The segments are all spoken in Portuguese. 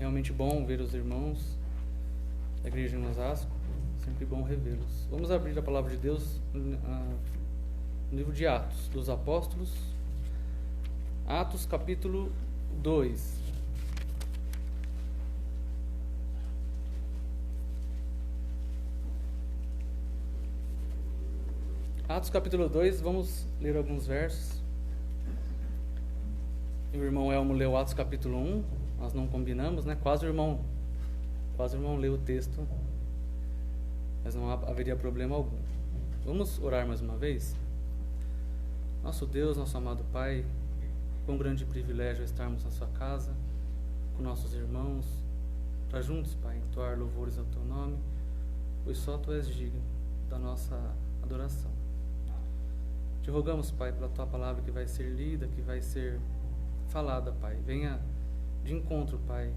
realmente bom ver os irmãos da igreja em Osasco, sempre bom revê-los. Vamos abrir a palavra de Deus no livro de Atos dos Apóstolos, Atos capítulo 2. Atos capítulo 2, vamos ler alguns versos. O irmão Elmo leu Atos capítulo 1, nós não combinamos, né? Quase o irmão leu o texto, mas não haveria problema algum. Vamos orar mais uma vez? Nosso Deus, nosso amado Pai, quão grande privilégio estarmos na sua casa, com nossos irmãos, para juntos, Pai, entoar louvores ao teu nome, pois só tu és digno da nossa adoração. Te rogamos, Pai, pela tua palavra que vai ser lida, que vai ser falada, Pai. Venha de encontro, Pai,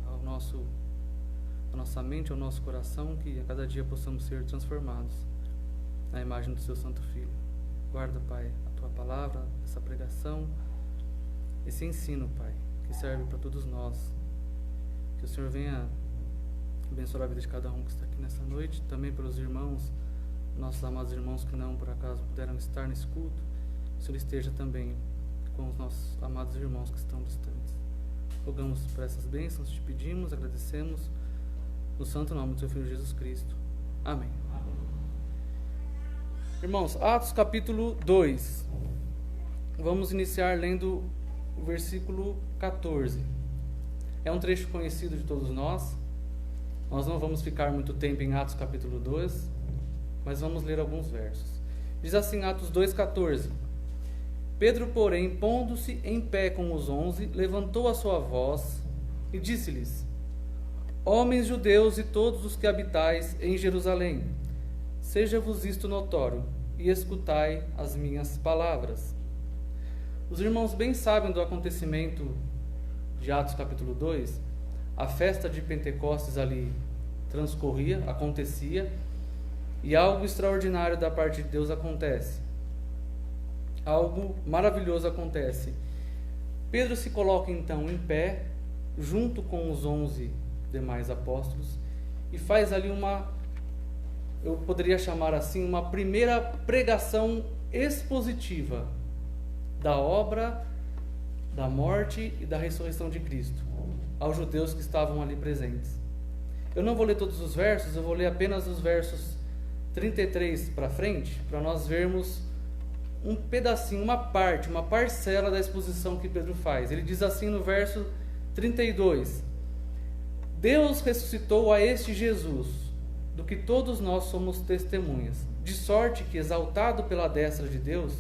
à nossa mente, ao nosso coração, que a cada dia possamos ser transformados na imagem do seu Santo Filho. Guarda, Pai, a tua palavra, essa pregação, esse ensino, Pai, que serve para todos nós. Que o Senhor venha abençoar a vida de cada um que está aqui nessa noite, também pelos irmãos, nossos amados irmãos que não, por acaso, puderam estar nesse culto. Que o Senhor esteja também com os nossos amados irmãos que estão distantes. Rogamos por essas bênçãos, te pedimos, agradecemos, no santo nome do seu Filho Jesus Cristo. Amém. Irmãos, Atos capítulo 2. Vamos iniciar lendo o versículo 14. É um trecho conhecido de todos nós. Nós não vamos ficar muito tempo em Atos capítulo 2, mas vamos ler alguns versos. Diz assim, Atos 2,14. Pedro, porém, pondo-se em pé com os 11, levantou a sua voz e disse-lhes: Homens judeus e todos os que habitais em Jerusalém, seja-vos isto notório, e escutai as minhas palavras. Os irmãos bem sabem do acontecimento de Atos capítulo 2. A festa de Pentecostes ali acontecia, e algo extraordinário da parte de Deus acontece. Algo maravilhoso acontece. Pedro se coloca então em pé, junto com os 11 demais apóstolos, e faz ali eu poderia chamar assim, uma primeira pregação expositiva da obra, da morte e da ressurreição de Cristo, aos judeus que estavam ali presentes. Eu não vou ler todos os versos, eu vou ler apenas os versos 33 para frente, para nós vermos um pedacinho, uma parcela da exposição que Pedro faz. Ele diz assim no verso 32: Deus ressuscitou a este Jesus, do que todos nós somos testemunhas, de sorte que, exaltado pela destra de Deus,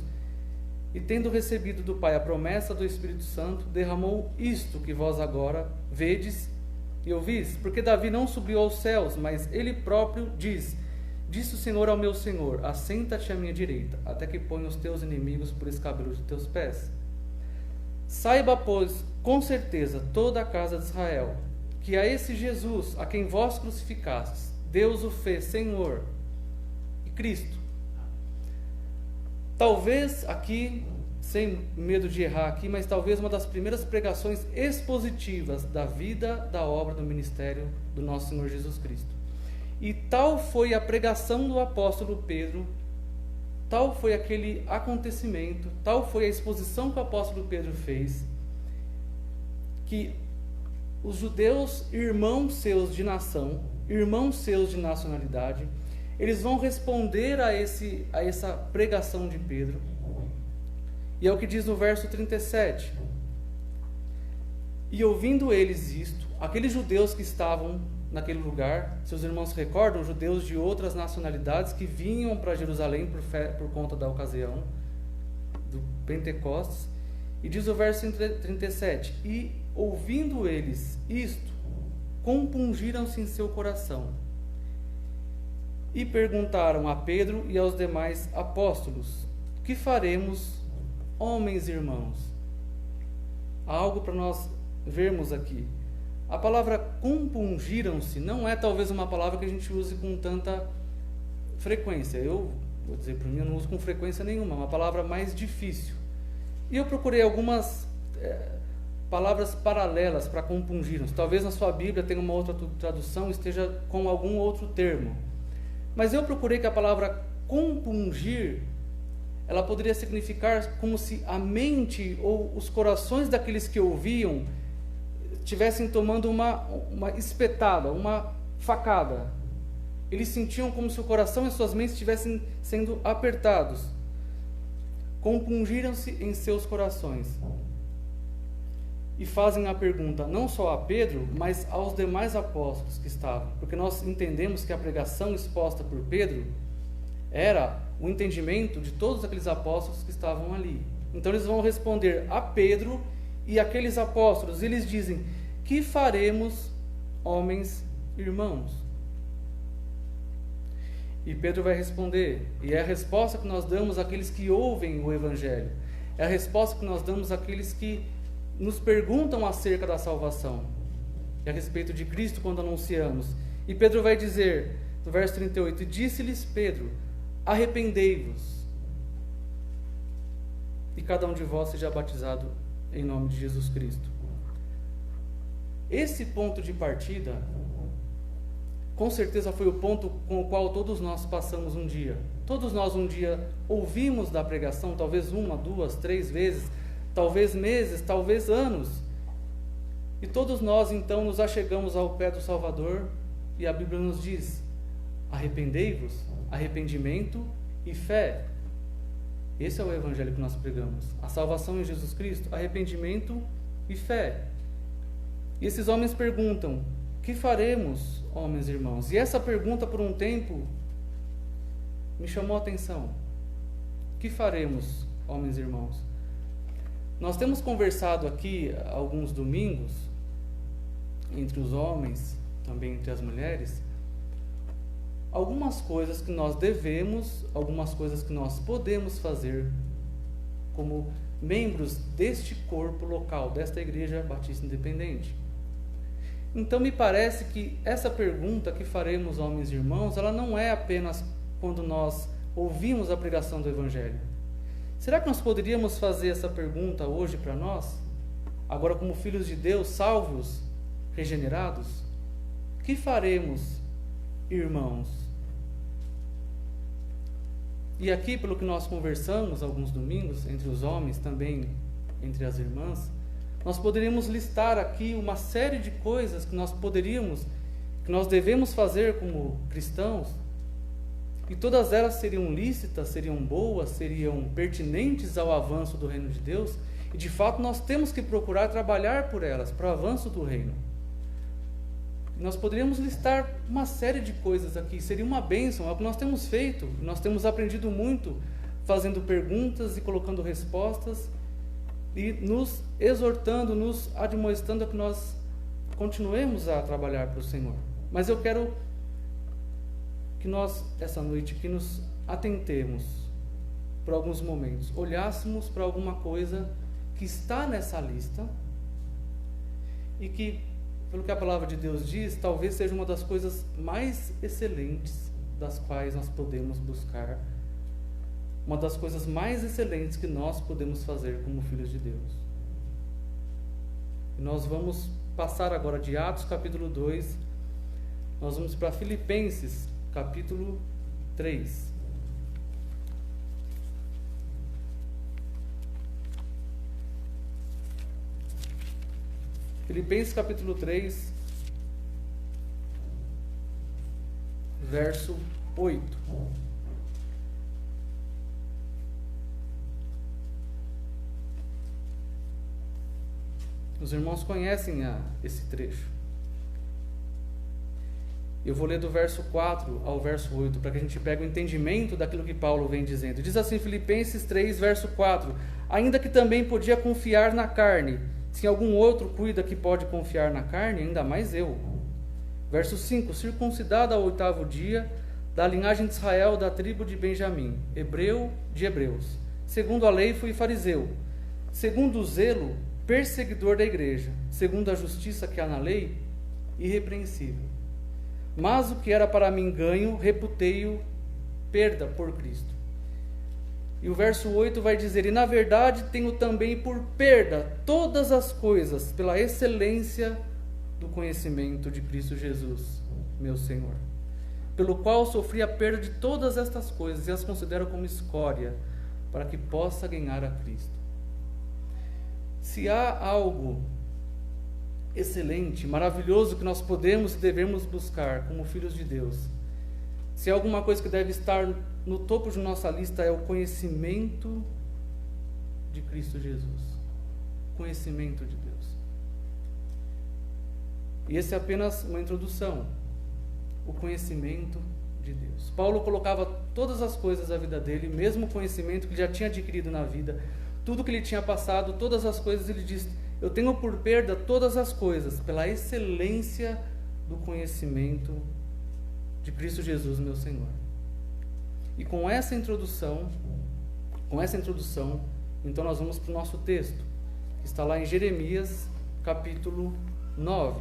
e tendo recebido do Pai a promessa do Espírito Santo, derramou isto que vós agora vedes e ouvis, porque Davi não subiu aos céus, mas ele próprio diz: Disse o Senhor ao meu Senhor, assenta-te à minha direita, até que ponha os teus inimigos por escabelo de teus pés. Saiba, pois, com certeza toda a casa de Israel, que a esse Jesus, a quem vós crucificastes, Deus o fez Senhor e Cristo. Talvez aqui, sem medo de errar aqui, mas talvez uma das primeiras pregações expositivas da vida, da obra, do ministério do nosso Senhor Jesus Cristo. E tal foi a pregação do apóstolo Pedro, tal foi aquele acontecimento, tal foi a exposição que o apóstolo Pedro fez, que os judeus, irmãos seus de nação, irmãos seus de nacionalidade, eles vão responder a essa pregação de Pedro. E é o que diz no verso 37. E ouvindo eles isto, aqueles judeus que estavam naquele lugar, seus irmãos recordam, judeus de outras nacionalidades que vinham para Jerusalém por conta da ocasião do Pentecostes, e diz o verso 37, e ouvindo eles isto, compungiram-se em seu coração, e perguntaram a Pedro e aos demais apóstolos: que faremos, homens e irmãos? Há algo para nós vermos aqui. A palavra compungiram-se não é talvez uma palavra que a gente use com tanta frequência. Eu vou dizer para mim, eu não uso com frequência nenhuma, é uma palavra mais difícil. E eu procurei algumas palavras paralelas para compungiram-se. Talvez na sua Bíblia tenha uma outra tradução, esteja com algum outro termo. Mas eu procurei que a palavra compungir, ela poderia significar como se a mente ou os corações daqueles que ouviam estivessem tomando uma espetada, uma facada. Eles sentiam como se o coração e suas mentes estivessem sendo apertados. Compungiram-se em seus corações. E fazem a pergunta não só a Pedro, mas aos demais apóstolos que estavam. Porque nós entendemos que a pregação exposta por Pedro era o entendimento de todos aqueles apóstolos que estavam ali. Então eles vão responder a Pedro e aqueles apóstolos. E eles dizem: que faremos, homens irmãos? E Pedro vai responder, e é a resposta que nós damos àqueles que ouvem o Evangelho. É a resposta que nós damos àqueles que nos perguntam acerca da salvação e a respeito de Cristo quando anunciamos. E Pedro vai dizer, no verso 38, disse-lhes Pedro: arrependei-vos, e cada um de vós seja batizado em nome de Jesus Cristo. Esse ponto de partida, com certeza foi o ponto com o qual todos nós passamos um dia. Todos nós um dia ouvimos da pregação, talvez 1, 2, 3 vezes, talvez meses, talvez anos. E todos nós então nos achegamos ao pé do Salvador e a Bíblia nos diz: arrependei-vos, arrependimento e fé. Esse é o Evangelho que nós pregamos. A salvação em Jesus Cristo, arrependimento e fé. E esses homens perguntam: que faremos, homens e irmãos? E essa pergunta, por um tempo, me chamou a atenção. Que faremos, homens e irmãos? Nós temos conversado aqui alguns domingos, entre os homens, também entre as mulheres, algumas coisas que nós devemos, algumas coisas que nós podemos fazer como membros deste corpo local, desta Igreja Batista Independente. Então me parece que essa pergunta que faremos, homens e irmãos, ela não é apenas quando nós ouvimos a pregação do Evangelho. Será que nós poderíamos fazer essa pergunta hoje para nós? Agora como filhos de Deus, salvos, regenerados? Que faremos, irmãos? E aqui, pelo que nós conversamos alguns domingos, entre os homens, também entre as irmãs, nós poderíamos listar aqui uma série de coisas que nós devemos fazer como cristãos, e todas elas seriam lícitas, seriam boas, seriam pertinentes ao avanço do reino de Deus, e de fato nós temos que procurar trabalhar por elas, para o avanço do reino. Nós poderíamos listar uma série de coisas aqui, seria uma bênção, é o que nós temos feito, nós temos aprendido muito, fazendo perguntas e colocando respostas, e nos exortando, nos admoestando a que nós continuemos a trabalhar para o Senhor. Mas eu quero que nós, essa noite, que nos atentemos por alguns momentos, olhássemos para alguma coisa que está nessa lista e que, pelo que a palavra de Deus diz, talvez seja uma das coisas mais excelentes das quais nós podemos buscar, uma das coisas mais excelentes que nós podemos fazer como filhos de Deus. E nós vamos passar agora de Atos capítulo 2, nós vamos para Filipenses capítulo 3. Filipenses capítulo 3, verso 8. Os irmãos conhecem esse trecho. Eu vou ler do verso 4 ao verso 8, para que a gente pegue o entendimento daquilo que Paulo vem dizendo. Diz assim, Filipenses 3, verso 4: ainda que também podia confiar na carne, se algum outro cuida que pode confiar na carne, ainda mais eu. Verso 5: circuncidado ao 8º dia, da linhagem de Israel, da tribo de Benjamim, hebreu de hebreus. Segundo a lei fui fariseu, segundo o zelo, perseguidor da igreja, segundo a justiça que há na lei, irrepreensível. Mas o que era para mim ganho, reputei-o perda por Cristo. E o verso 8 vai dizer: e na verdade tenho também por perda todas as coisas, pela excelência do conhecimento de Cristo Jesus, meu Senhor, pelo qual sofri a perda de todas estas coisas e as considero como escória, para que possa ganhar a Cristo. Se há algo excelente, maravilhoso que nós podemos e devemos buscar como filhos de Deus, se há alguma coisa que deve estar no topo de nossa lista, é o conhecimento de Cristo Jesus. Conhecimento de Deus. E esse é apenas uma introdução. O conhecimento de Deus. Paulo colocava todas as coisas da vida dele, mesmo o conhecimento que ele já tinha adquirido na vida, tudo que ele tinha passado, todas as coisas, ele diz: eu tenho por perda todas as coisas, pela excelência do conhecimento de Cristo Jesus, meu Senhor. E com essa introdução, então nós vamos para o nosso texto, que está lá em Jeremias, capítulo 9.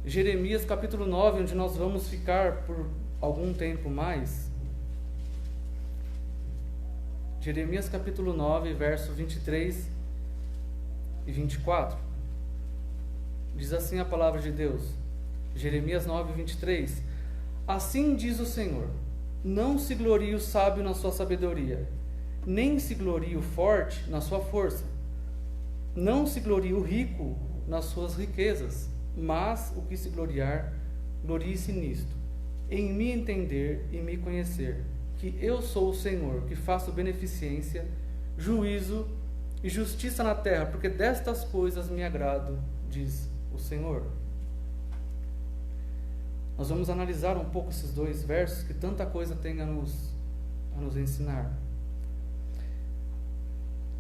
Jeremias, capítulo 9, onde nós vamos ficar por algum tempo mais. Jeremias, capítulo 9, verso 23 e 24. Diz assim a palavra de Deus. Jeremias 9, 23. Assim diz o Senhor: não se glorie o sábio na sua sabedoria, nem se glorie o forte na sua força. Não se glorie o rico nas suas riquezas, mas o que se gloriar, glorie-se nisto, em me entender e me conhecer, que eu sou o Senhor, que faço beneficência, juízo e justiça na terra, porque destas coisas me agrado, diz o Senhor. Nós vamos analisar um pouco esses dois versos, que tanta coisa tem a nos ensinar.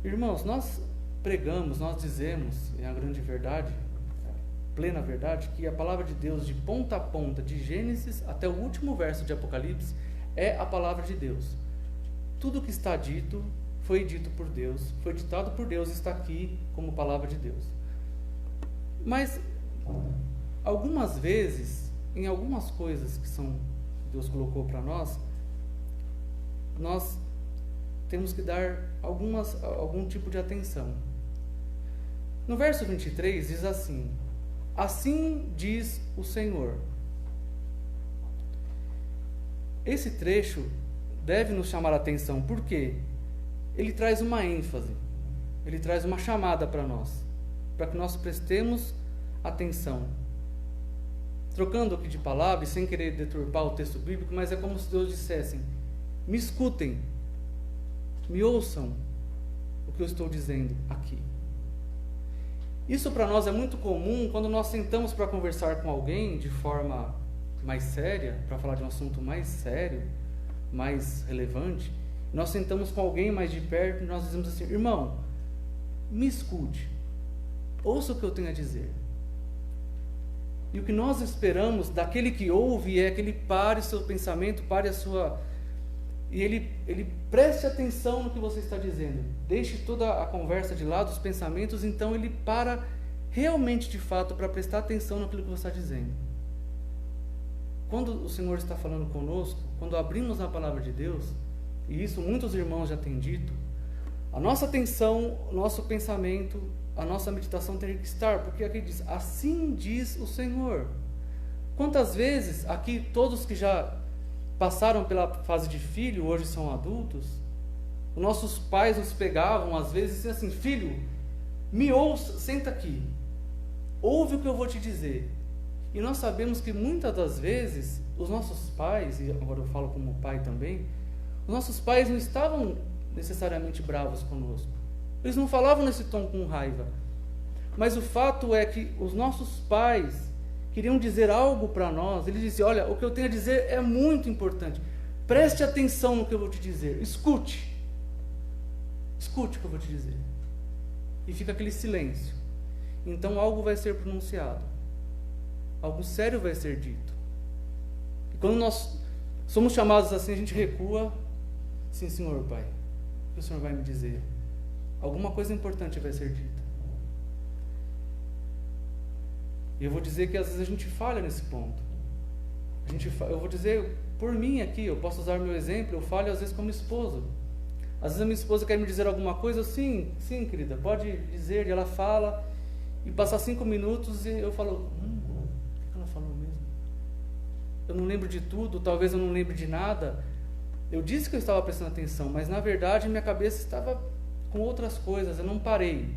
Irmãos, nós pregamos, nós dizemos, é a grande verdade, plena verdade, que a palavra de Deus, de ponta a ponta, de Gênesis até o último verso de Apocalipse, é a palavra de Deus. Tudo que está dito foi dito por Deus, foi ditado por Deus, está aqui como palavra de Deus. Mas algumas vezes, em algumas coisas que Deus colocou para nós temos que dar algum tipo de atenção. No verso 23 diz assim: assim diz o Senhor. Esse trecho deve nos chamar a atenção, porque ele traz uma ênfase, ele traz uma chamada para nós, para que nós prestemos atenção. Trocando aqui de palavras, sem querer deturpar o texto bíblico, mas é como se Deus dissesse: me escutem, me ouçam o que eu estou dizendo aqui. Isso para nós é muito comum quando nós sentamos para conversar com alguém de forma mais séria, para falar de um assunto mais sério, mais relevante. Nós sentamos com alguém mais de perto e nós dizemos assim: irmão, me escute, ouça o que eu tenho a dizer. E o que nós esperamos daquele que ouve é que ele pare seu pensamento, pare a sua... e ele preste atenção no que você está dizendo. Deixe toda a conversa de lado, os pensamentos, então ele para realmente, de fato, para prestar atenção naquilo que você está dizendo. Quando o Senhor está falando conosco, quando abrimos a palavra de Deus, e isso muitos irmãos já têm dito, a nossa atenção, o nosso pensamento, a nossa meditação tem que estar, porque aqui diz: assim diz o Senhor. Quantas vezes, aqui todos que já passaram pela fase de filho, hoje são adultos, os nossos pais nos pegavam às vezes e diziam assim: filho, me ouça, senta aqui, ouve o que eu vou te dizer. E nós sabemos que muitas das vezes os nossos pais, e agora eu falo como pai também, os nossos pais não estavam necessariamente bravos conosco, eles não falavam nesse tom com raiva, mas o fato é que os nossos pais queriam dizer algo para nós. Eles diziam: olha, o que eu tenho a dizer é muito importante, preste atenção no que eu vou te dizer, escute o que eu vou te dizer. E fica aquele silêncio. Então algo vai ser pronunciado, algo sério vai ser dito. E quando nós somos chamados assim, a gente recua. Sim, Senhor Pai, o que o Senhor vai me dizer? Alguma coisa importante vai ser dita. E eu vou dizer que às vezes a gente falha nesse ponto. Eu vou dizer por mim aqui, eu posso usar meu exemplo, eu falho às vezes como esposo. Às vezes a minha esposa quer me dizer alguma coisa, sim, querida, pode dizer, e ela fala, e passar 5 minutos e eu falo, o que ela falou mesmo? Eu não lembro de tudo, talvez eu não lembre de nada. Eu disse que eu estava prestando atenção, mas na verdade minha cabeça estava com outras coisas, eu não parei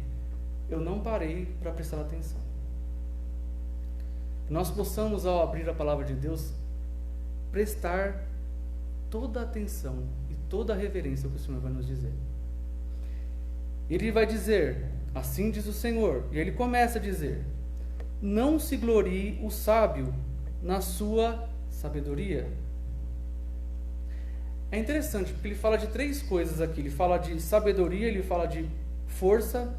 para prestar atenção. Nós possamos, ao abrir a palavra de Deus, prestar toda a atenção e toda a reverência ao que o Senhor vai nos dizer. Ele vai dizer, assim diz o Senhor, e ele começa a dizer, não se glorie o sábio na sua sabedoria. É interessante, porque ele fala de 3 coisas aqui. Ele fala de sabedoria, ele fala de força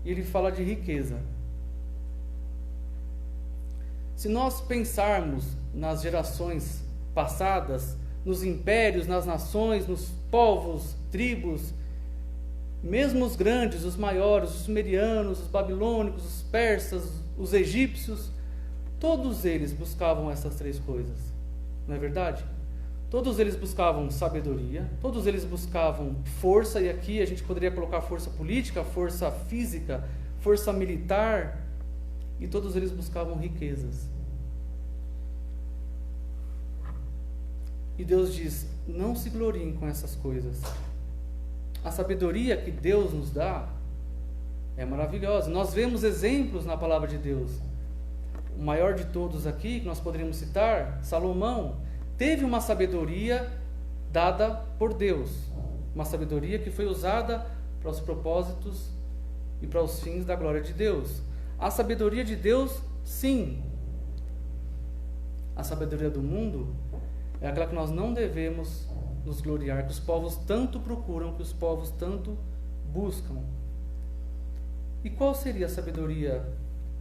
e ele fala de riqueza. Se nós pensarmos nas gerações passadas, nos impérios, nas nações, nos povos, tribos, mesmo os grandes, os maiores, os sumerianos, os babilônicos, os persas, os egípcios, todos eles buscavam essas 3 coisas, não é verdade? Todos eles buscavam sabedoria, todos eles buscavam força, e aqui a gente poderia colocar força política, força física, força militar, e todos eles buscavam riquezas. E Deus diz, não se gloriem com essas coisas. A sabedoria que Deus nos dá é maravilhosa. Nós vemos exemplos na palavra de Deus. O maior de todos aqui, que nós poderíamos citar, Salomão, teve uma sabedoria dada por Deus. Uma sabedoria que foi usada para os propósitos e para os fins da glória de Deus. A sabedoria de Deus, sim. A sabedoria do mundo é aquela que nós não devemos nos gloriar, que os povos tanto procuram, que os povos tanto buscam. E qual seria a sabedoria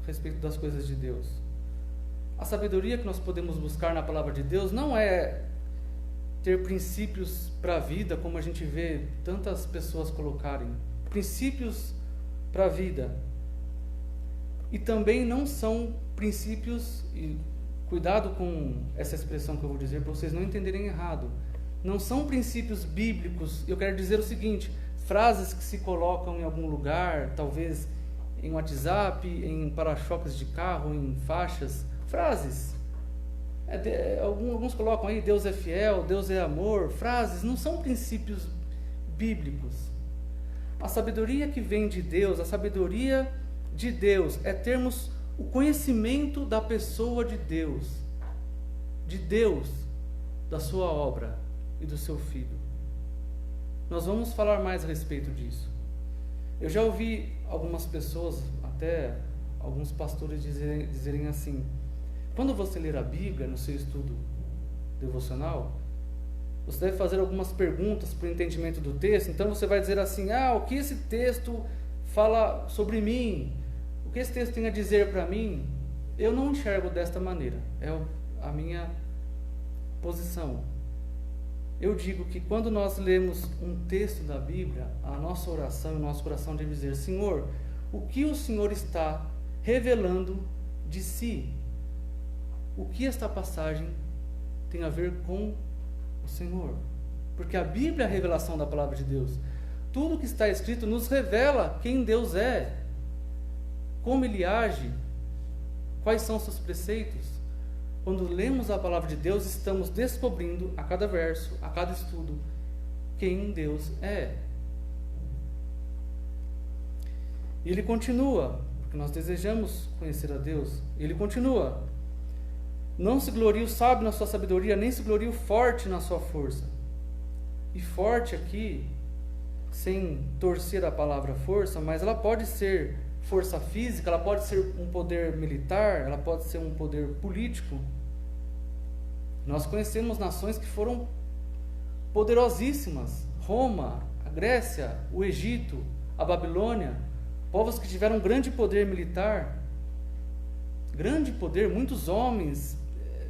a respeito das coisas de Deus? A sabedoria que nós podemos buscar na palavra de Deus não é ter princípios para a vida, como a gente vê tantas pessoas colocarem. Princípios para a vida. E também não são princípios, e cuidado com essa expressão que eu vou dizer para vocês não entenderem errado, não são princípios bíblicos. Eu quero dizer o seguinte, frases que se colocam em algum lugar, talvez em WhatsApp, em para-choques de carro, em faixas, frases. Alguns colocam aí, Deus é fiel, Deus é amor, frases, não são princípios bíblicos. A sabedoria que vem de Deus, a sabedoria de Deus é termos o conhecimento da pessoa de Deus, da sua obra e do seu Filho. Nós vamos falar mais a respeito disso. Eu já ouvi algumas pessoas, até alguns pastores dizerem assim, quando você ler a Bíblia no seu estudo devocional, você deve fazer algumas perguntas para o entendimento do texto. Então você vai dizer assim, o que esse texto fala sobre mim? O que esse texto tem a dizer para mim? Eu não enxergo desta maneira, é a minha posição. Eu digo que quando nós lemos um texto da Bíblia, a nossa oração e o nosso coração deve dizer, Senhor, o que o Senhor está revelando de si? O que esta passagem tem a ver com o Senhor? Porque a Bíblia é a revelação da palavra de Deus. Tudo que está escrito nos revela quem Deus é, como Ele age, quais são os seus preceitos. Quando lemos a palavra de Deus, estamos descobrindo a cada verso, a cada estudo, quem Deus é. E ele continua, porque nós desejamos conhecer a Deus. Ele continua, não se glorie o sábio na sua sabedoria, nem se glorie o forte na sua força. E forte aqui, sem torcer a palavra força, mas ela pode ser força física, ela pode ser um poder militar, ela pode ser um poder político. Nós conhecemos nações que foram poderosíssimas, Roma, a Grécia, o Egito, a Babilônia, povos que tiveram grande poder militar, grande poder, muitos homens,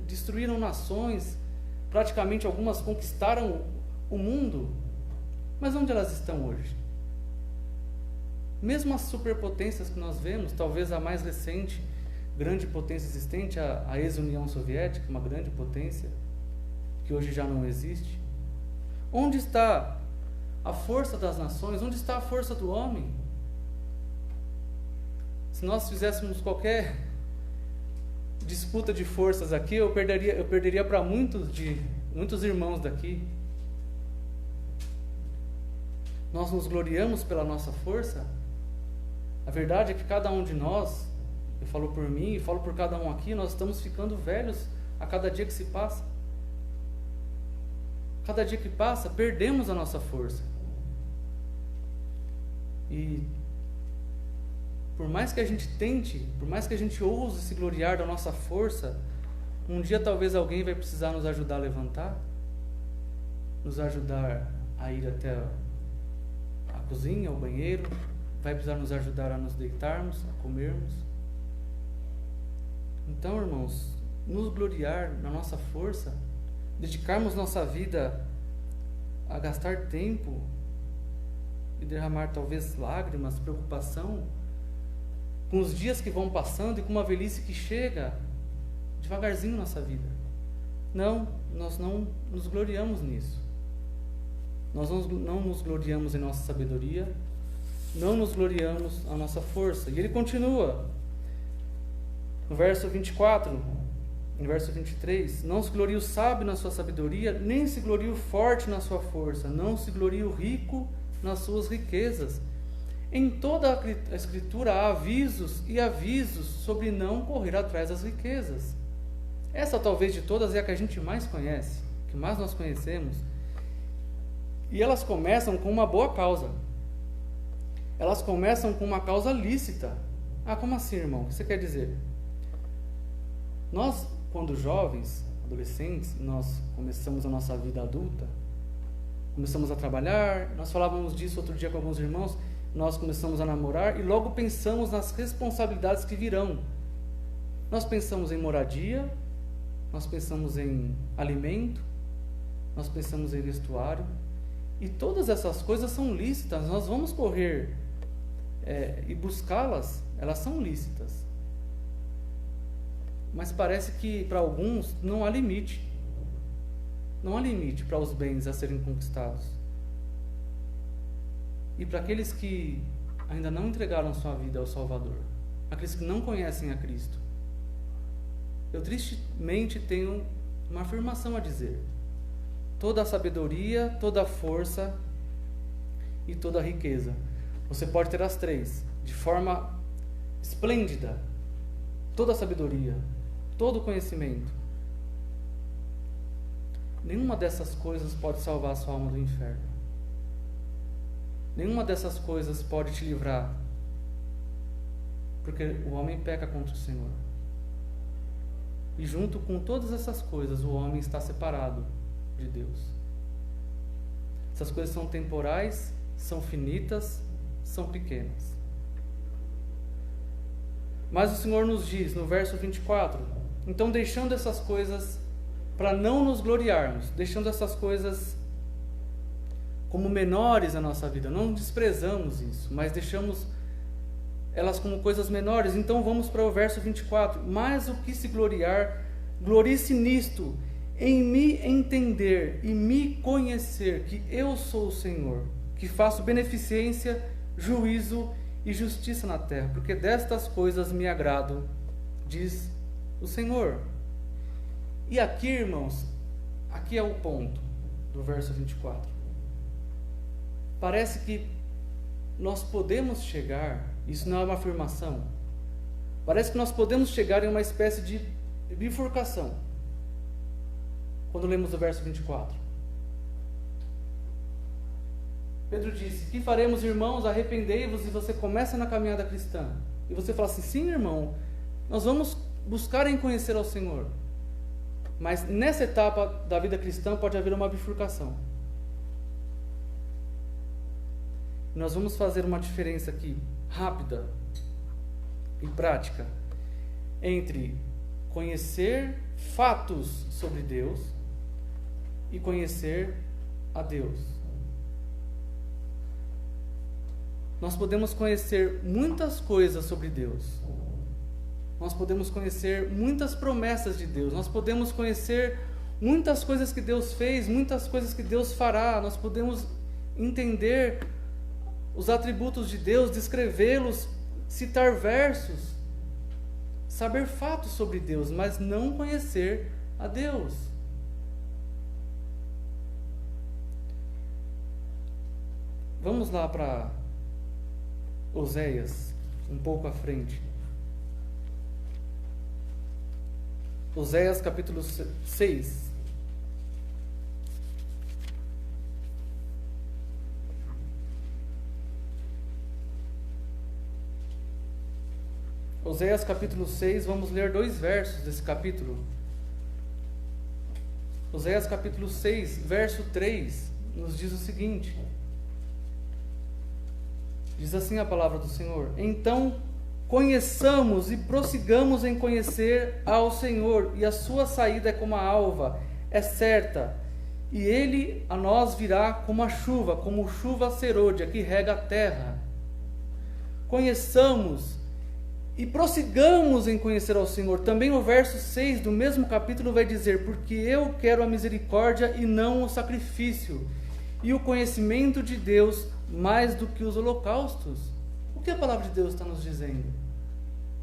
destruíram nações, praticamente algumas conquistaram o mundo, mas onde elas estão hoje? Mesmo as superpotências que nós vemos, talvez a mais recente, grande potência existente, a ex-União Soviética, uma grande potência, que hoje já não existe? Onde está a força das nações? Onde está a força do homem? Se nós fizéssemos qualquer disputa de forças aqui, eu perderia para muitos irmãos daqui. Nós nos gloriamos pela nossa força? A verdade é que cada um de nós, eu falo por mim e falo por cada um aqui, nós estamos ficando velhos a cada dia que se passa. Cada dia que passa, perdemos a nossa força. E por mais que a gente tente, por mais que a gente ouse se gloriar da nossa força, um dia talvez alguém vai precisar nos ajudar a levantar, nos ajudar a ir até a cozinha, o banheiro, vai precisar nos ajudar a nos deitarmos, a comermos. Então, irmãos, nos gloriar na nossa força, dedicarmos nossa vida a gastar tempo e derramar talvez lágrimas, preocupação, com os dias que vão passando e com uma velhice que chega devagarzinho na nossa vida. Não, nós não nos gloriamos nisso. Nós não nos gloriamos em nossa sabedoria, não nos gloriamos a nossa força. E ele continua, no verso 24, no verso 23, não se glorie o sábio na sua sabedoria, nem se glorie o forte na sua força, não se glorie o rico nas suas riquezas. Em toda a Escritura há avisos e avisos sobre não correr atrás das riquezas. Essa talvez de todas é a que a gente mais conhece, que mais nós conhecemos. E elas começam com uma boa causa. Elas começam com uma causa lícita. Ah, como assim, irmão? O que você quer dizer? Nós, quando jovens, adolescentes, nós começamos a nossa vida adulta, começamos a trabalhar, nós falávamos disso outro dia com alguns irmãos, nós começamos a namorar e logo pensamos nas responsabilidades que virão. Nós pensamos em moradia, nós pensamos em alimento, nós pensamos em vestuário, e todas essas coisas são lícitas, nós vamos correr e buscá-las, elas são lícitas. Mas parece que para alguns não há limite. Não há limite para os bens a serem conquistados. E para aqueles que ainda não entregaram sua vida ao Salvador, aqueles que não conhecem a Cristo, eu tristemente tenho uma afirmação a dizer: toda a sabedoria, toda a força e toda a riqueza, você pode ter as três de forma esplêndida, toda a sabedoria, todo o conhecimento, nenhuma dessas coisas pode salvar a sua alma do inferno. Nenhuma dessas coisas pode te livrar, porque o homem peca contra o Senhor. E junto com todas essas coisas, o homem está separado de Deus. Essas coisas são temporais, são finitas, são pequenas. Mas o Senhor nos diz no verso 24, então deixando essas coisas para não nos gloriarmos, deixando essas coisas como menores na nossa vida, não desprezamos isso, mas deixamos elas como coisas menores. Então vamos para o verso 24, mas o que se gloriar, glorie-se nisto, em me entender e me conhecer que eu sou o Senhor, que faço beneficência, juízo e justiça na terra, porque destas coisas me agrado, diz o Senhor. E aqui, irmãos, aqui é o ponto do verso 24. Parece que nós podemos chegar, isso não é uma afirmação, parece que nós podemos chegar em uma espécie de bifurcação, quando lemos o verso 24. Pedro disse: que faremos, irmãos? Arrependei-vos. E você começa na caminhada cristã, e você fala assim: sim, irmão, nós vamos buscar em conhecer ao Senhor, mas nessa etapa da vida cristã pode haver uma bifurcação. Nós vamos fazer uma diferença aqui, rápida e prática, entre conhecer fatos sobre Deus e conhecer a Deus. Nós podemos conhecer muitas coisas sobre Deus. nós podemos conhecer muitas promessas de Deus, nós podemos conhecer muitas coisas que Deus fez, muitas coisas que Deus fará, nós podemos entender os atributos de Deus, descrevê-los, citar versos, saber fatos sobre Deus, mas não conhecer a Deus. Vamos lá para Oséias, um pouco à frente. Oséias capítulo 6. Oséias capítulo 6, vamos ler 2 versos desse capítulo. Oséias capítulo 6, verso 3, nos diz o seguinte: diz assim a palavra do Senhor: então conheçamos e prossigamos em conhecer ao Senhor, e a sua saída é como a alva, é certa, e ele a nós virá como a chuva, como chuva serôdia que rega a terra. Conheçamos e prossigamos em conhecer ao Senhor. Também o verso 6 do mesmo capítulo vai dizer: porque eu quero a misericórdia e não o sacrifício, e o conhecimento de Deus mais do que os holocaustos. O que a palavra de Deus está nos dizendo?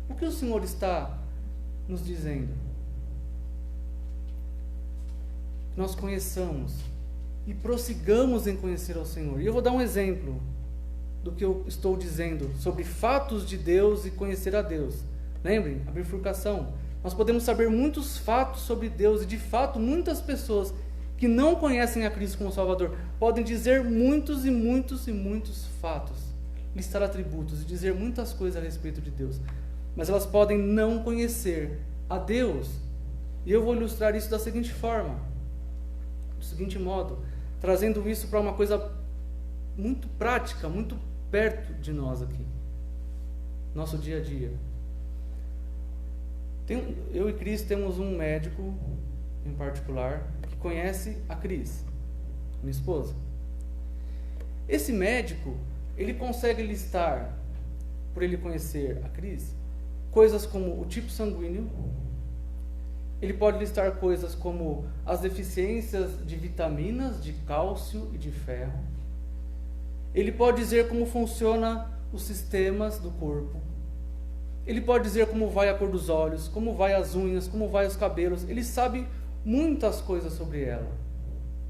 O que o Senhor está nos dizendo? Nós conheçamos e prossigamos em conhecer ao Senhor. E eu vou dar um exemplo do que eu estou dizendo sobre fatos de Deus e conhecer a Deus. Lembrem, a bifurcação. Nós podemos saber muitos fatos sobre Deus, e de fato muitas pessoas que não conhecem a Cristo como Salvador podem dizer muitos e muitos e muitos fatos, listar atributos e dizer muitas coisas a respeito de Deus, mas elas podem não conhecer a Deus. E eu vou ilustrar isso da seguinte forma, do seguinte modo, trazendo isso para uma coisa muito prática, muito perto de nós aqui, nosso dia a dia. Eu e Cris temos um médico em particular que conhece a Cris, minha esposa. Esse médico, ele consegue listar, por ele conhecer a Cris, coisas como o tipo sanguíneo. Ele pode listar coisas como as deficiências de vitaminas, de cálcio e de ferro. Ele pode dizer como funciona os sistemas do corpo. Ele pode dizer como vai a cor dos olhos, como vai as unhas, como vai os cabelos. Ele sabe muitas coisas sobre ela.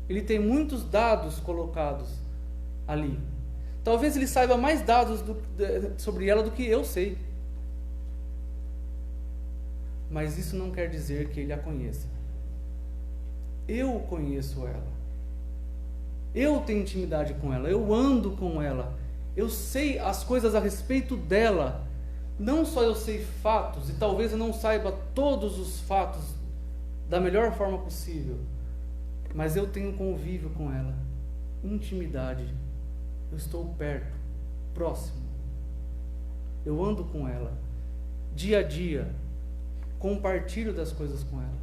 Ele tem muitos dados colocados ali. Talvez ele saiba mais dados sobre ela do que eu sei. Mas isso não quer dizer que ele a conheça. Eu conheço ela. Eu tenho intimidade com ela. Eu ando com ela. Eu sei as coisas a respeito dela. Não só eu sei fatos, e talvez eu não saiba todos os fatos da melhor forma possível, mas eu tenho convívio com ela, intimidade. Eu estou perto, próximo. Eu ando com ela, dia a dia, compartilho das coisas com ela.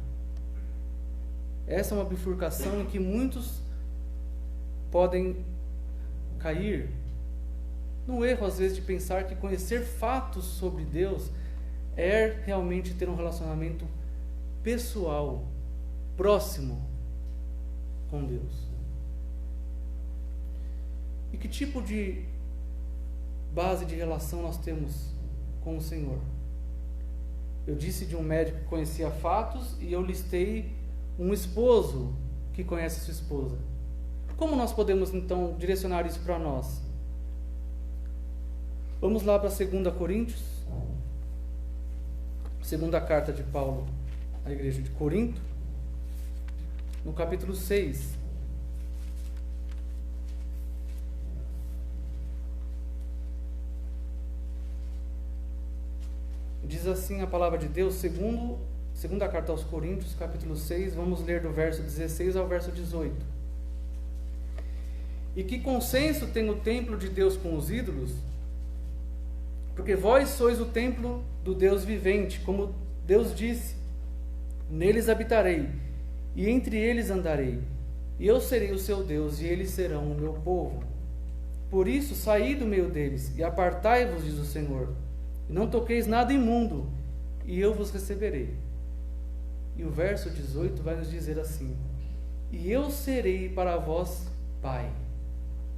Essa é uma bifurcação em que muitos podem cair no erro, às vezes, de pensar que conhecer fatos sobre Deus é realmente ter um relacionamento pessoal, próximo com Deus. E que tipo de base de relação nós temos com o Senhor? Eu disse de um médico que conhecia fatos, e eu listei um esposo que conhece sua esposa. Como nós podemos, então, direcionar isso para nós? Vamos lá para 2 Coríntios, segunda carta de Paulo à igreja de Corinto, no capítulo 6. Diz assim a palavra de Deus, segunda carta aos Coríntios, capítulo 6, vamos ler do verso 16 ao verso 18. E que consenso tem o templo de Deus com os ídolos? Porque vós sois o templo do Deus vivente, como Deus disse: neles habitarei, e entre eles andarei, e eu serei o seu Deus, e eles serão o meu povo. Por isso, saí do meio deles, e apartai-vos, diz o Senhor, e não toqueis nada imundo, e eu vos receberei. E o verso 18 vai nos dizer assim: e eu serei para vós pai,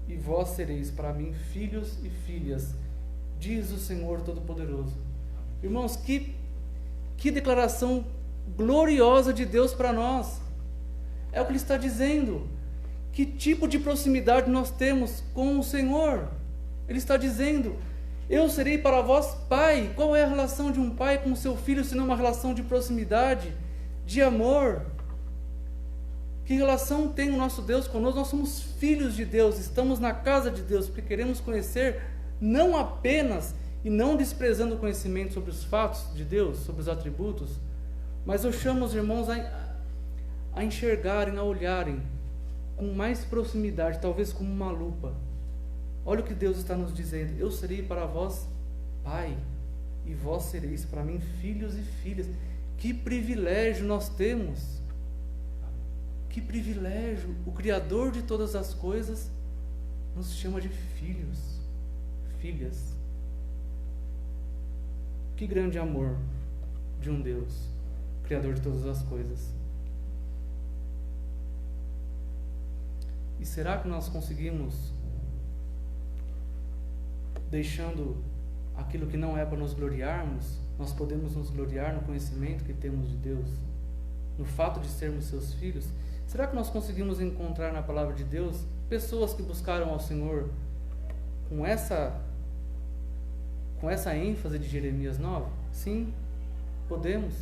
e vós sereis para mim filhos e filhas, diz o Senhor Todo-Poderoso. Irmãos, que declaração gloriosa de Deus para nós. É o que Ele está dizendo. Que tipo de proximidade nós temos com o Senhor? Ele está dizendo: eu serei para vós pai. Qual é a relação de um pai com o seu filho, senão uma relação de proximidade, de amor? Que relação tem o nosso Deus conosco? Nós somos filhos de Deus, estamos na casa de Deus, porque queremos conhecer, não apenas, e não desprezando o conhecimento sobre os fatos de Deus, sobre os atributos, mas eu chamo os irmãos a enxergarem, a olharem com mais proximidade, talvez como uma lupa. Olha o que Deus está nos dizendo: eu serei para vós pai, e vós sereis para mim filhos e filhas. Que privilégio nós temos! Que privilégio! O Criador de todas as coisas nos chama de filhos, filhas. Que grande amor de um Deus, Criador de todas as coisas. E será que nós conseguimos, deixando aquilo que não é para nos gloriarmos, nós podemos nos gloriar no conhecimento que temos de Deus, no fato de sermos seus filhos? Será que nós conseguimos encontrar na palavra de Deus pessoas que buscaram ao Senhor com essa ênfase de Jeremias 9? Sim, podemos.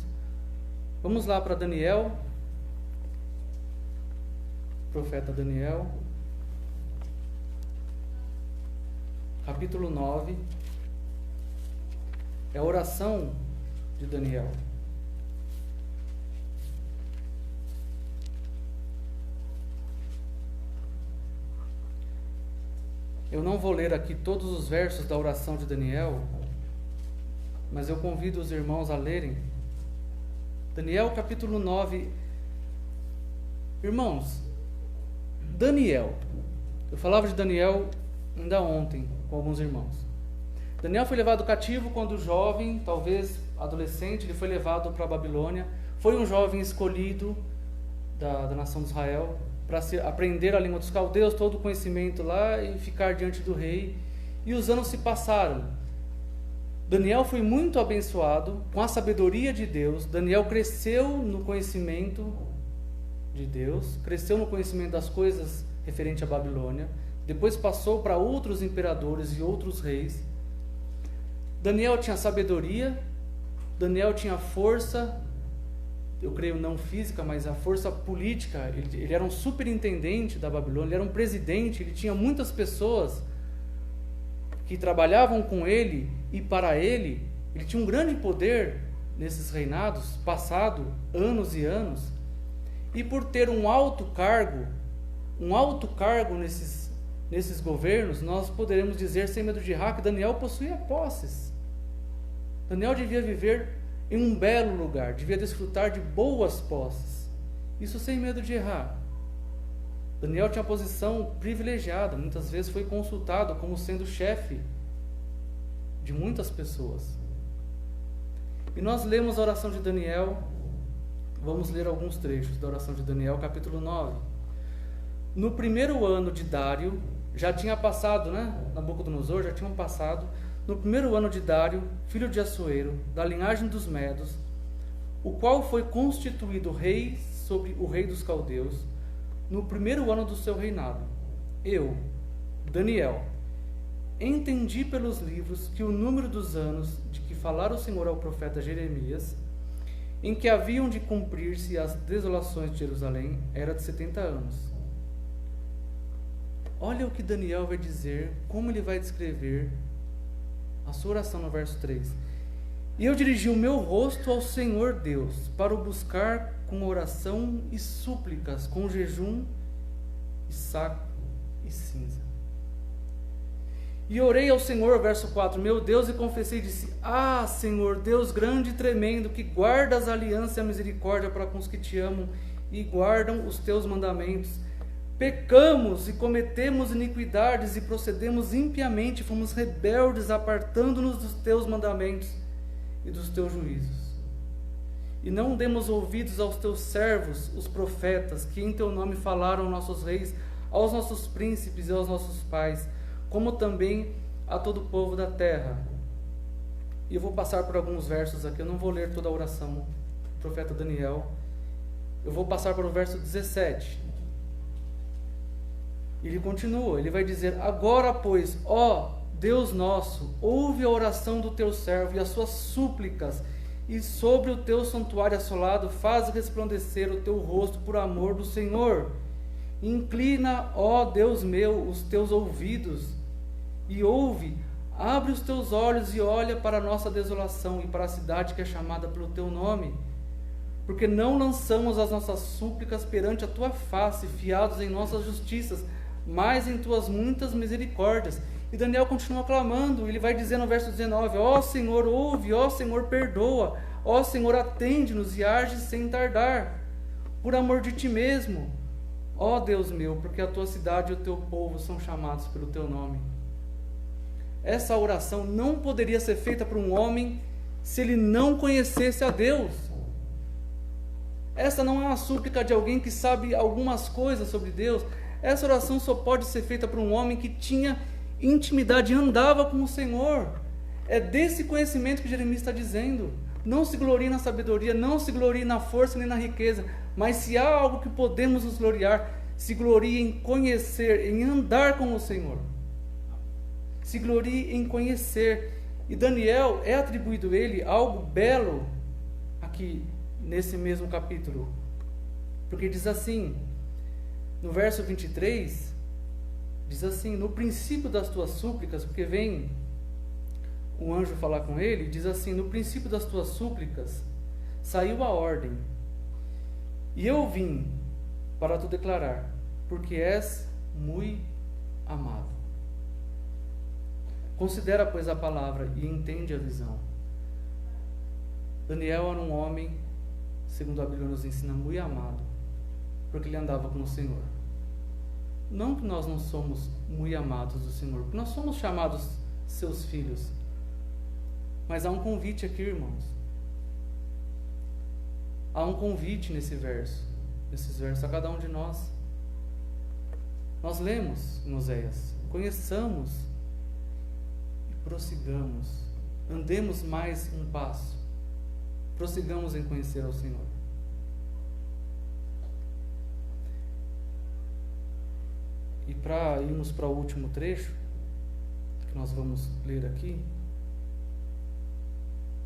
Vamos lá para Daniel, profeta Daniel, capítulo 9, é a oração de Daniel. Eu não vou ler aqui todos os versos da oração de Daniel, mas eu convido os irmãos a lerem. Daniel capítulo 9. Irmãos, Daniel, eu falava de Daniel ainda ontem com alguns irmãos. Daniel foi levado cativo quando jovem, talvez adolescente, ele foi levado para a Babilônia. Foi um jovem escolhido da nação de Israel para aprender a língua dos caldeus, todo o conhecimento lá e ficar diante do rei. E os anos se passaram. Daniel foi muito abençoado com a sabedoria de Deus. Daniel cresceu no conhecimento de Deus, cresceu no conhecimento das coisas referente à Babilônia. Depois passou para outros imperadores e outros reis. Daniel tinha sabedoria, Daniel tinha força, eu creio não física, mas a força política. Ele era um superintendente da Babilônia, ele era um presidente, ele tinha muitas pessoas que trabalhavam com ele e para ele. Ele tinha um grande poder nesses reinados, passado anos e anos, e por ter um alto cargo nesses governos, nós poderemos dizer sem medo de errar que Daniel possuía posses. Daniel devia viver em um belo lugar, devia desfrutar de boas posses, isso sem medo de errar. Daniel tinha posição privilegiada, muitas vezes foi consultado como sendo chefe de muitas pessoas. E nós lemos a oração de Daniel, vamos ler alguns trechos da oração de Daniel, capítulo 9. No primeiro ano de Dário, já tinha passado, Nabucodonosor já tinham passado, no primeiro ano de Dário, filho de Assuero, da linhagem dos Medos, o qual foi constituído rei sobre o rei dos caldeus, no primeiro ano do seu reinado, eu, Daniel, entendi pelos livros que o número dos anos de que falara o Senhor ao profeta Jeremias, em que haviam de cumprir-se as desolações de Jerusalém, era de 70 anos. Olha o que Daniel vai dizer, como ele vai descrever a sua oração no verso 3. E eu dirigi o meu rosto ao Senhor Deus, para o buscar com oração e súplicas, com jejum e saco e cinza. E orei ao Senhor, verso 4, meu Deus, e confessei e disse: ah, Senhor, Deus grande e tremendo, que guardas a aliança e a misericórdia para com os que te amam e guardam os teus mandamentos. Pecamos e cometemos iniquidades e procedemos impiamente, fomos rebeldes, apartando-nos dos teus mandamentos e dos teus juízos. e não demos ouvidos aos teus servos, os profetas, que em teu nome falaram aos nossos reis, aos nossos príncipes e aos nossos pais, como também a todo o povo da terra. E eu vou passar por alguns versos aqui, eu não vou ler toda a oração do profeta Daniel. Eu vou passar para o verso 17. Ele continua, ele vai dizer: agora, pois, ó Deus nosso, ouve a oração do teu servo e as suas súplicas, e sobre o teu santuário assolado faz resplandecer o teu rosto por amor do Senhor. Inclina, ó Deus meu, os teus ouvidos e ouve, abre os teus olhos e olha para a nossa desolação e para a cidade que é chamada pelo teu nome. Porque não lançamos as nossas súplicas perante a tua face, fiados em nossas justiças, mas em tuas muitas misericórdias. E Daniel continua clamando, ele vai dizer no verso 19: ó Senhor, ouve, ó Senhor, perdoa, ó Senhor, atende-nos e age sem tardar, por amor de ti mesmo, ó Deus meu, porque a tua cidade e o teu povo são chamados pelo teu nome. Essa oração não poderia ser feita por um homem se ele não conhecesse a Deus. Essa não é uma súplica de alguém que sabe algumas coisas sobre Deus. Essa oração só pode ser feita por um homem que tinha intimidade, andava com o Senhor. É desse conhecimento que Jeremias está dizendo. Não se glorie na sabedoria, não se glorie na força nem na riqueza, mas se há algo que podemos nos gloriar, se glorie em conhecer, em andar com o Senhor. Se glorie em conhecer. E Daniel, é atribuído a ele algo belo aqui nesse mesmo capítulo, porque diz assim, no verso 23, diz assim: no princípio das tuas súplicas, porque vem um anjo falar com ele, diz assim: no princípio das tuas súplicas saiu a ordem, e eu vim para tu declarar, porque és muito amado. Considera, pois, a palavra e entende a visão. Daniel era um homem, segundo a Bíblia nos ensina, muito amado, porque ele andava com o Senhor. Não que nós não somos muito amados do Senhor, porque nós somos chamados seus filhos. Mas há um convite aqui, irmãos. Há um convite nesses versos a cada um de nós. Nós lemos em Oséias: conheçamos e prossigamos, andemos mais um passo, prossigamos em conhecer ao Senhor. E para irmos para o último trecho que nós vamos ler aqui,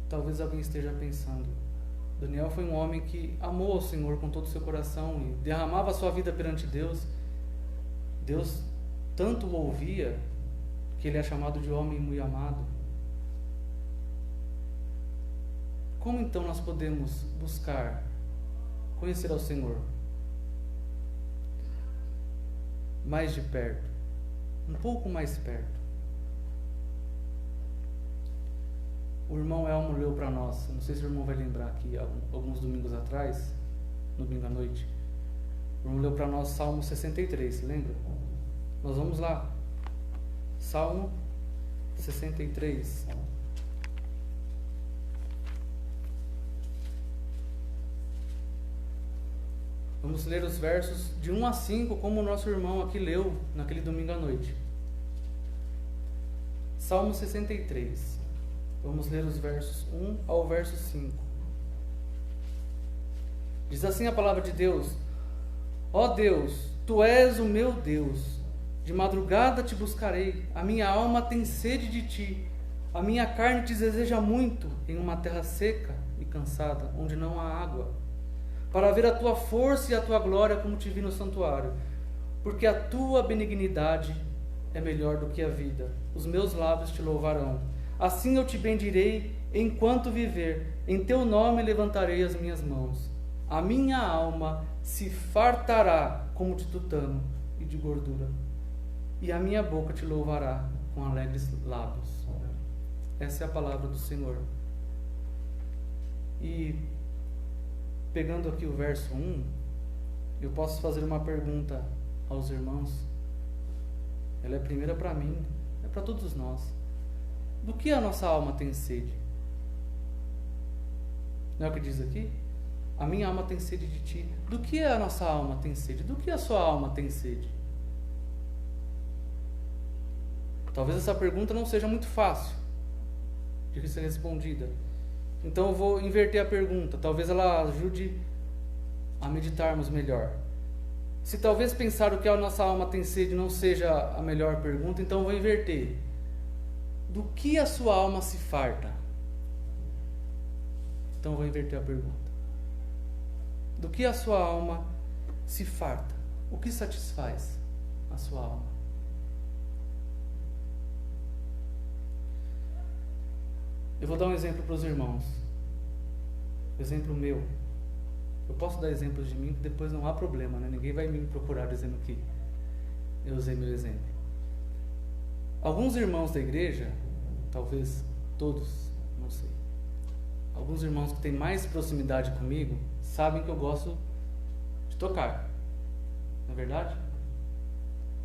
talvez alguém esteja pensando: Daniel foi um homem que amou ao Senhor com todo o seu coração e derramava a sua vida perante Deus. Deus tanto o ouvia que ele é chamado de homem muito amado. Como então nós podemos buscar conhecer ao Senhor mais de perto, um pouco mais perto? O irmão Elmo leu para nós, não sei se o irmão vai lembrar aqui, alguns domingos atrás, domingo à noite, o irmão leu para nós Salmo 63, se lembra? Nós vamos lá, Salmo 63. Vamos ler os versos de 1 a 5, como o nosso irmão aqui leu naquele domingo à noite. Salmo 63. Vamos ler os versos 1 ao verso 5. Diz assim a palavra de Deus: ó Deus, tu és o meu Deus, de madrugada te buscarei, a minha alma tem sede de ti, a minha carne te deseja muito, em uma terra seca e cansada, onde não há água, para ver a tua força e a tua glória como te vi no santuário, porque a tua benignidade é melhor do que a vida, os meus lábios te louvarão. Assim eu te bendirei enquanto viver, em teu nome levantarei as minhas mãos. A minha alma se fartará como de tutano e de gordura, e a minha boca te louvará com alegres lábios. Essa é a palavra do Senhor. E pegando aqui o verso 1, eu posso fazer uma pergunta aos irmãos. Ela é primeira para mim, é para todos nós. Do que a nossa alma tem sede? Não é o que diz aqui? A minha alma tem sede de ti. Do que a nossa alma tem sede? Do que a sua alma tem sede? Talvez essa pergunta não seja muito fácil de ser respondida. Então eu vou inverter a pergunta. Talvez ela ajude a meditarmos melhor. Se talvez pensar o que a nossa alma tem sede não seja a melhor pergunta, então eu vou inverter. Do que a sua alma se farta? Então eu vou inverter a pergunta. Do que a sua alma se farta? O que satisfaz a sua alma? Eu vou dar um exemplo para os irmãos. Exemplo meu. Eu posso dar exemplos de mim, que depois não há problema, né? Ninguém vai me procurar dizendo que eu usei meu exemplo. Alguns irmãos da igreja, talvez todos, não sei. Alguns irmãos que têm mais proximidade comigo sabem que eu gosto de tocar. Não é verdade?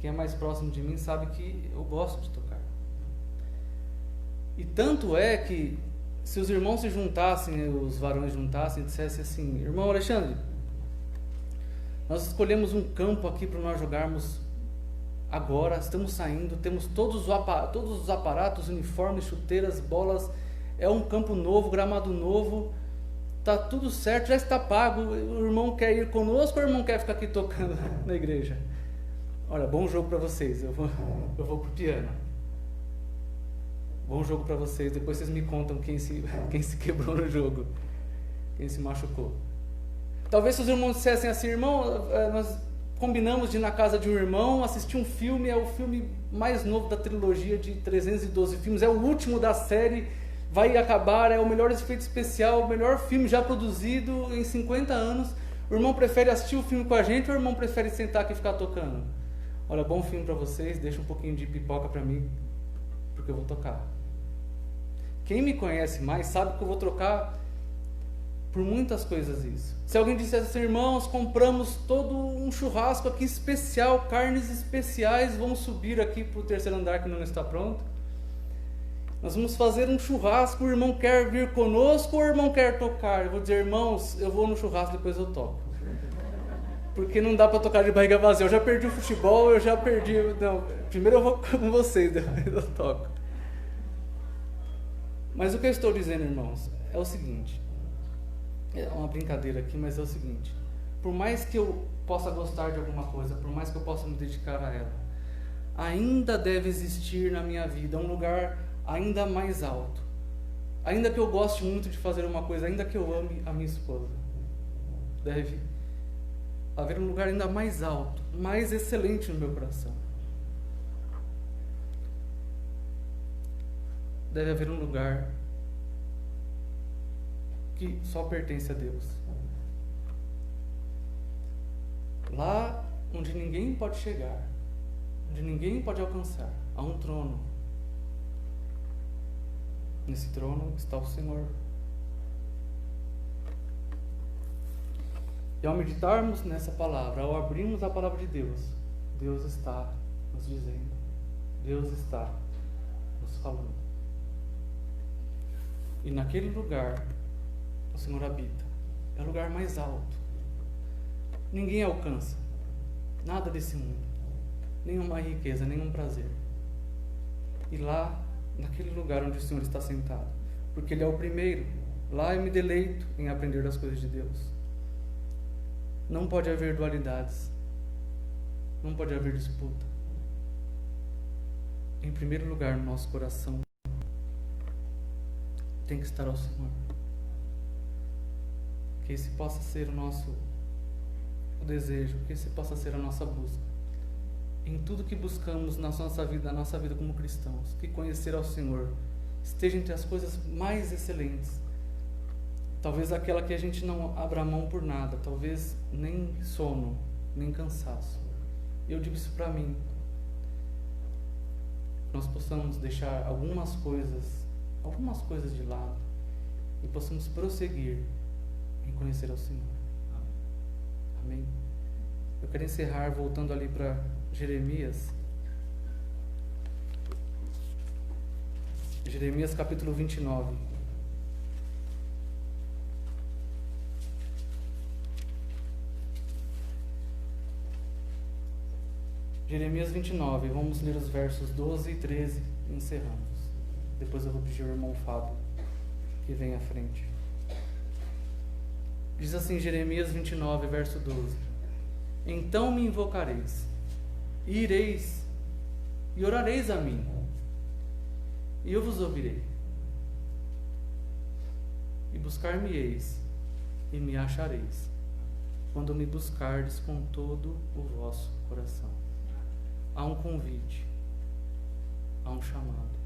Quem é mais próximo de mim sabe que eu gosto de tocar. E tanto é que se os irmãos se juntassem, os varões juntassem e dissessem assim: irmão Alexandre, nós escolhemos um campo aqui para nós jogarmos agora, estamos saindo, temos todos os aparatos, uniformes, chuteiras, bolas, é um campo novo, gramado novo, está tudo certo, já está pago, o irmão quer ir conosco ou o irmão quer ficar aqui tocando na igreja? Olha, bom jogo para vocês, eu vou pro piano. Bom jogo para vocês, depois vocês me contam quem se quebrou no jogo, quem se machucou. Talvez se os irmãos dissessem assim: irmão, nós combinamos de ir na casa de um irmão, assistir um filme, é o filme mais novo da trilogia de 312 filmes, é o último da série, vai acabar, é o melhor efeito especial, o melhor filme já produzido em 50 anos. O irmão prefere assistir o filme com a gente ou o irmão prefere sentar aqui e ficar tocando? Olha, bom filme para vocês, deixa um pouquinho de pipoca para mim, porque eu vou tocar. Quem me conhece mais sabe que eu vou trocar por muitas coisas isso. Se alguém dissesse assim: irmãos, compramos todo um churrasco aqui especial, carnes especiais, vamos subir aqui para o terceiro andar que não está pronto. Nós vamos fazer um churrasco, o irmão quer vir conosco ou o irmão quer tocar? Eu vou dizer: irmãos, eu vou no churrasco, depois eu toco. Porque não dá para tocar de barriga vazia. Eu já perdi o futebol, eu já perdi... Não, primeiro eu vou com vocês, depois eu toco. Mas o que eu estou dizendo, irmãos, é o seguinte. É uma brincadeira aqui, mas é o seguinte. Por mais que eu possa gostar de alguma coisa, por mais que eu possa me dedicar a ela, ainda deve existir na minha vida um lugar ainda mais alto. Ainda que eu goste muito de fazer uma coisa, ainda que eu ame a minha esposa, deve haver um lugar ainda mais alto, mais excelente no meu coração. Deve haver um lugar que só pertence a Deus. Lá onde ninguém pode chegar, onde ninguém pode alcançar, há um trono. Nesse trono está o Senhor. E ao meditarmos nessa palavra, ao abrirmos a palavra de Deus, Deus está nos dizendo, Deus está nos falando. E naquele lugar o Senhor habita. É o lugar mais alto. Ninguém alcança nada desse mundo, nenhuma riqueza, nenhum prazer. E lá, naquele lugar onde o Senhor está sentado, porque Ele é o primeiro, lá eu me deleito em aprender das coisas de Deus. Não pode haver dualidades, não pode haver disputa. Em primeiro lugar, no nosso coração tem que estar ao Senhor. Que esse possa ser o nosso desejo, que esse possa ser a nossa busca. Em tudo que buscamos na nossa vida como cristãos, que conhecer ao Senhor esteja entre as coisas mais excelentes. Talvez aquela que a gente não abra mão por nada, talvez nem sono, nem cansaço. Eu digo isso para mim. Nós possamos deixar algumas coisas de lado e possamos prosseguir em conhecer ao Senhor. Amém? Eu quero encerrar voltando ali para Jeremias. Jeremias capítulo 29. Jeremias 29, vamos ler os versos 12 e 13 e encerramos. Depois eu vou pedir ao irmão Fábio que venha à frente. Diz assim Jeremias 29, verso 12: Então me invocareis, e ireis, e orareis a mim, e eu vos ouvirei. E buscar-me-eis, e me achareis, quando me buscardes com todo o vosso coração. Há um convite, há um chamado.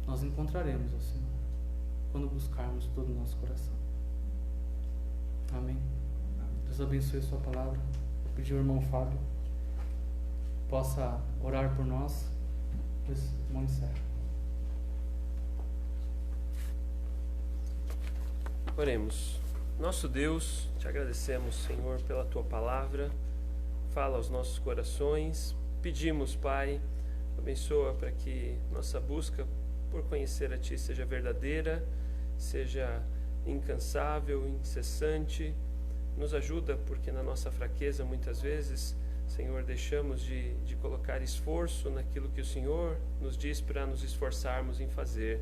Nós encontraremos o Senhor quando buscarmos todo o nosso coração. Amém? Deus abençoe a sua palavra. Vou pedir ao irmão Fábio possa orar por nós. Depois o irmão encerra. Oremos. Nosso Deus, te agradecemos, Senhor, pela tua palavra. Fala aos nossos corações. Pedimos, Pai, abençoa para que nossa busca por conhecer a Ti seja verdadeira, seja incansável, incessante. Nos ajuda, porque na nossa fraqueza, muitas vezes, Senhor, deixamos de colocar esforço naquilo que o Senhor nos diz para nos esforçarmos em fazer.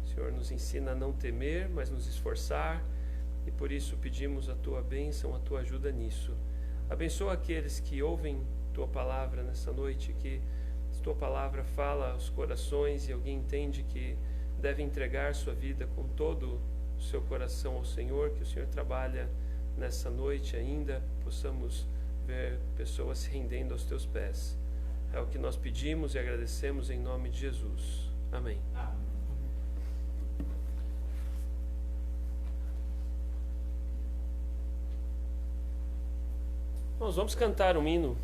O Senhor nos ensina a não temer, mas nos esforçar, e por isso pedimos a Tua bênção, a Tua ajuda nisso. Abençoa aqueles que ouvem Tua palavra nessa noite, que Tua palavra fala aos corações e alguém entende que deve entregar sua vida com todo o seu coração ao Senhor, que o Senhor trabalha nessa noite ainda, possamos ver pessoas se rendendo aos Teus pés. É o que nós pedimos e agradecemos em nome de Jesus. Amém. Nós vamos cantar um hino.